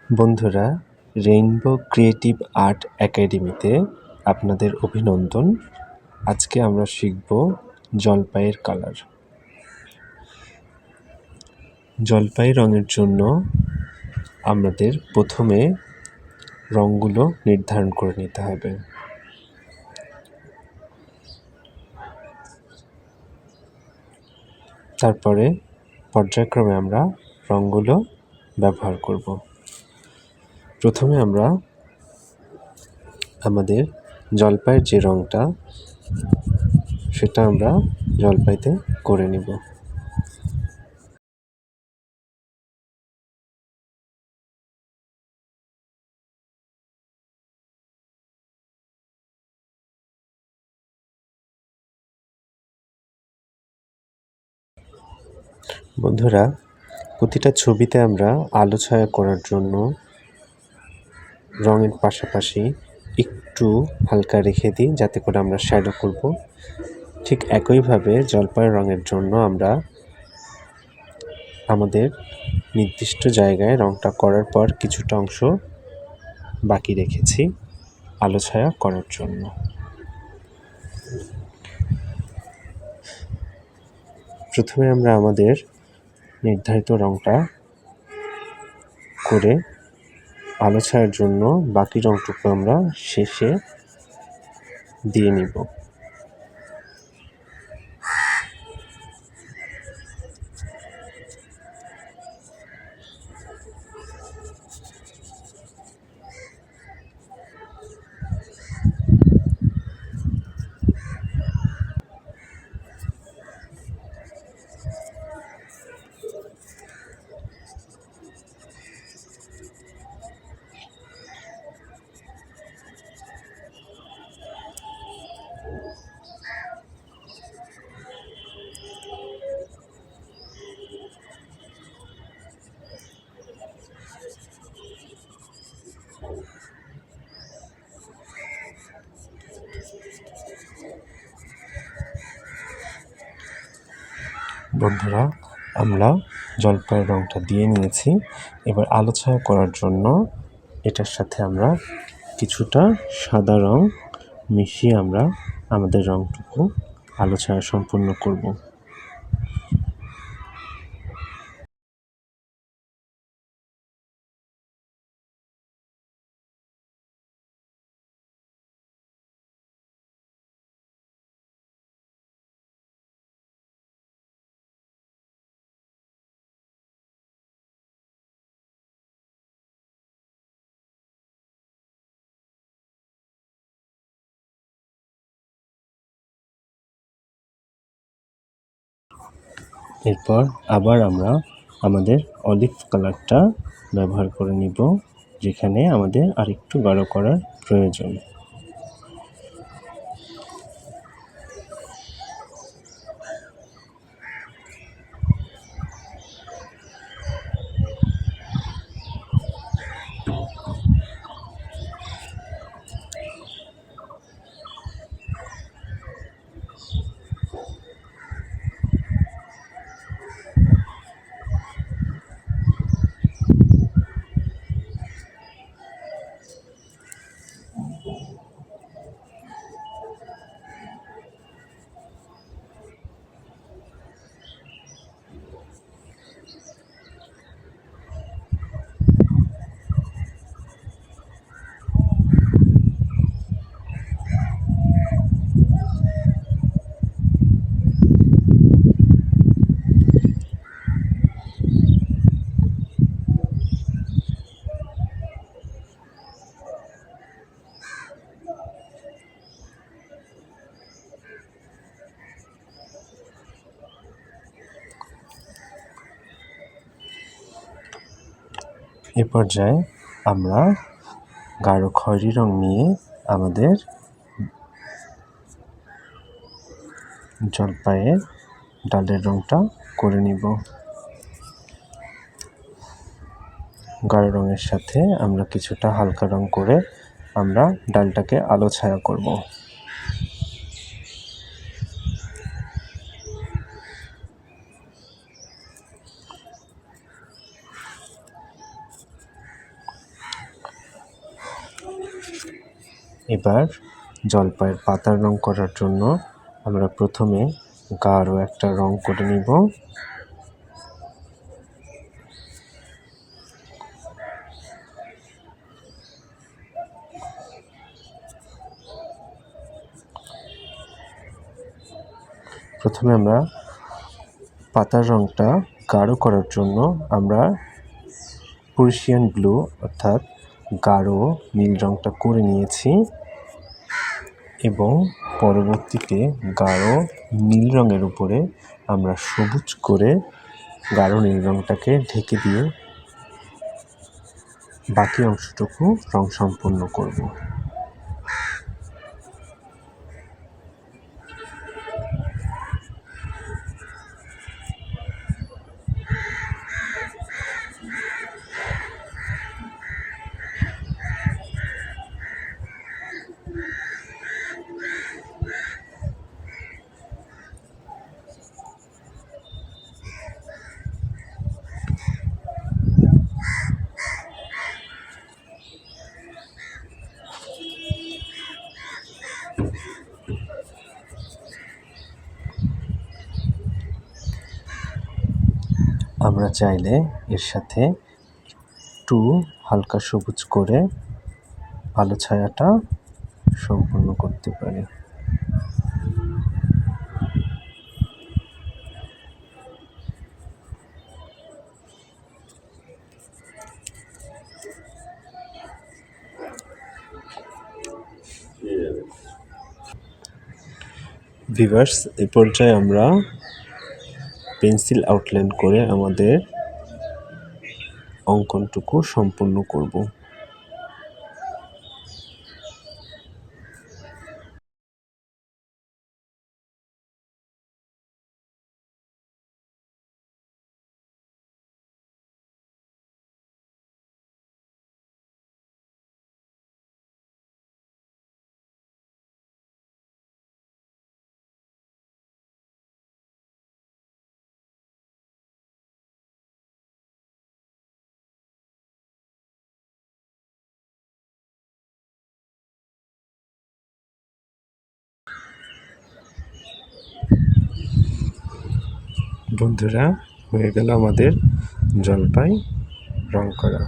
বন্ধুরা, rainbow creative art একাডেমিতে আপনাদের অভিনন্দন। আজকে আমরা শিখব জলপাইয়ের কালার। জলপাই রঙের জন্য আমাদের প্রথমে রঙগুলো নির্ধারণ করে নিতে হবে। তারপরে পর্যায়ক্রমে আমরা রঙগুলো ব্যবহার করব। প্রথমে আমরা আমাদের জলপাইয়ের যে রঙটা সেটা আমরা জলপাইতে করে নিব। বন্ধুরা, প্রতিটা ছবিতে আমরা আলো ছায়া করার জন্য রঙের পাশাপাশি একটু হালকা রেখে দিই, যাতে করে আমরা শ্যাডো করব। ঠিক একইভাবে জলপাই রঙের জন্য আমরা আমাদের নির্দিষ্ট জায়গায় রঙটা করার পর কিছুটা অংশ বাকি রেখেছি আলো ছায়া করার জন্য। প্রথমে আমরা আমাদের নির্ধারিত রঙটা করে আলো ছায়ার জন্য বাকি রঙটুকু আমরা শেষে দিয়ে নিব। বন্ধুরা, আমরা জলপাইয়ের রঙটা দিয়ে নিয়েছি। এবার আলো ছায়া করার জন্য এটার সাথে আমরা কিছুটা সাদা রং মিশিয়ে আমরা আমাদের রঙটুকু আলো ছায়া সম্পূর্ণ করব। এরপর আবার আমরা আমাদের অলিভ কালারটা ব্যবহার করে নিব, যেখানে আমাদের আরেকটু গাঢ় করার প্রয়োজন। এ পর্যায়ে আমরা গাঢ় খয়েরি রং নিয়ে আমাদের জলপাইয়ের ডালের রংটা করে নিব। গাঢ় রঙের সাথে আমরা কিছুটা হালকা রং করে আমরা ডালটাকে আলো ছায়া করব। এবার জলপাইয়ের পাতার রং করার জন্য আমরা প্রথমে গাঢ় একটা রং করে নিব। প্রথমে আমরা পাতার রংটা গাঢ় করার জন্য আমরা প্রুশিয়ান ব্লু অর্থাৎ গাঢ় নীল রংটা করে নিয়েছি এবং পরবর্তীতে গাঢ় নীল রঙের উপরে আমরা সবুজ করে গাঢ় নীল রংটাকে ঢেকে দিয়ে বাকি অংশটুকু রং সম্পূর্ণ করব। আমরা চাইলে এর সাথে একটু হালকা সবুজ করে আলো ছায়াটা সম্পূর্ণ করতে পারি। ভিউয়ার্স, এই পর্যায়ে আমরা পেন্সিল আউটলাইন করে আমাদের অঙ্কনটুকু সম্পূর্ণ করব। বন্ধুরা, হয়ে গেল আমাদের জলপাই রং করা।